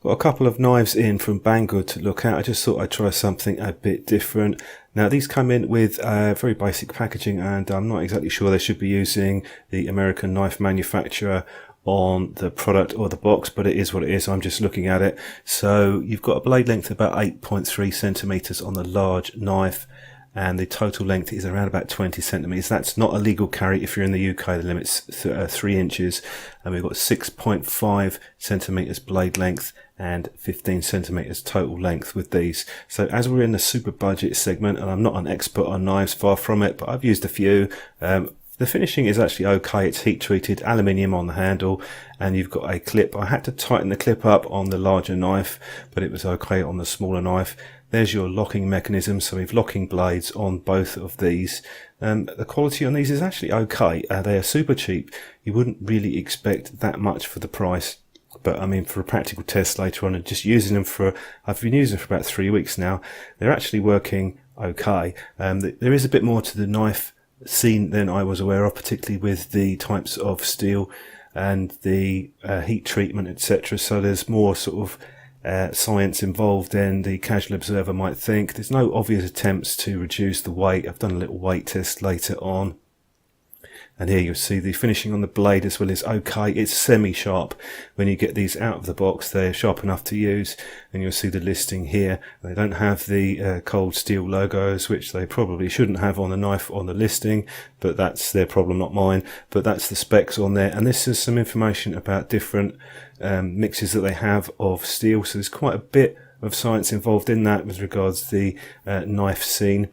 Got a couple of knives in from Banggood to look at. I just thought I'd try something a bit different. Now these come in with very basic packaging, and I'm not exactly sure they should be using the American knife manufacturer on the product or the box, but it is what it is. I'm just looking at it. So you've got a blade length of about 8.3 centimeters on the large knife, and the total length is around about 20 centimeters. That's not a legal carry if you're in the UK. The limit's 3 inches, and we've got 6.5 centimeters blade length and 15 centimeters total length with these. So as we're in the super budget segment, and I'm not an expert on knives, far from it, but I've used a few. The finishing is actually okay. It's heat treated aluminium on the handle, and you've got a clip. I had to tighten the clip up on the larger knife, but it was okay on the smaller knife. There's your locking mechanism, so we've locking blades on both of these. The quality on these is actually okay. They are super cheap. You wouldn't really expect that much for the price, but I mean, for a practical test later on, and just using them I've been using them for about 3 weeks now. They're actually working okay. There is a bit more to the knife scene than I was aware of, particularly with the types of steel and the heat treatment, etc. So there's more sort of science involved than the casual observer might think. There's no obvious attempts to reduce the weight. I've done a little weight test later on, and here you'll see the finishing on the blade as well is okay. It's semi-sharp. When you get these out of the box, they're sharp enough to use, and you'll see the listing here. They don't have the cold steel logos, which they probably shouldn't have on the knife on the listing, but that's their problem, not mine. But that's the specs on there, and this is some information about different mixes that they have of steel. So there's quite a bit of science involved in that with regards to the knife scene.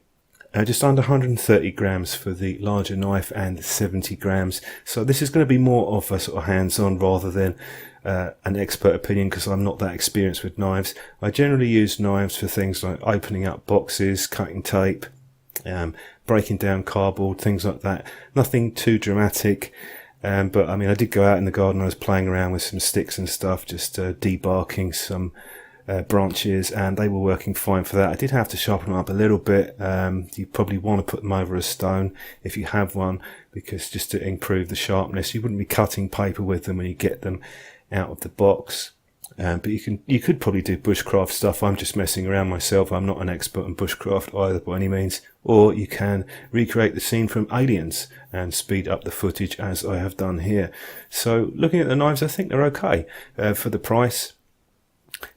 Just under 130 grams for the larger knife and 70 grams. So this is going to be more of a sort of hands-on rather than an expert opinion, because I'm not that experienced with knives. I generally use knives for things like opening up boxes, cutting tape, breaking down cardboard, things like that. Nothing too dramatic. But I mean, I did go out in the garden. I was playing around with some sticks and stuff, just debarking some branches, and they were working fine for that. I did have to sharpen them up a little bit. You probably want to put them over a stone if you have one, because just to improve the sharpness. You wouldn't be cutting paper with them when you get them out of the box. But you could probably do bushcraft stuff. I'm just messing around myself. I'm not an expert in bushcraft either by any means. Or you can recreate the scene from Aliens and speed up the footage, as I have done here. So looking at the knives, I think they're okay for the price.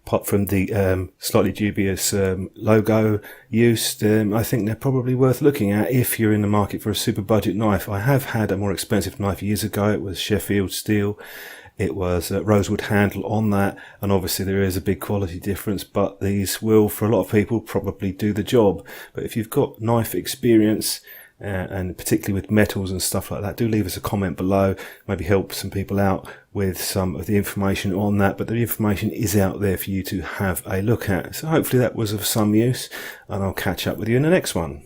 Apart from the slightly dubious logo use, I think they're probably worth looking at if you're in the market for a super budget knife. I have had a more expensive knife years ago. It was Sheffield steel. It was a rosewood handle on that, and obviously there is a big quality difference, but these will, for a lot of people, probably do the job. But if you've got knife experience, and particularly with metals and stuff like that, do leave us a comment below. Maybe help some people out with some of the information on that, but the information is out there for you to have a look at. So hopefully that was of some use, and I'll catch up with you in the next one.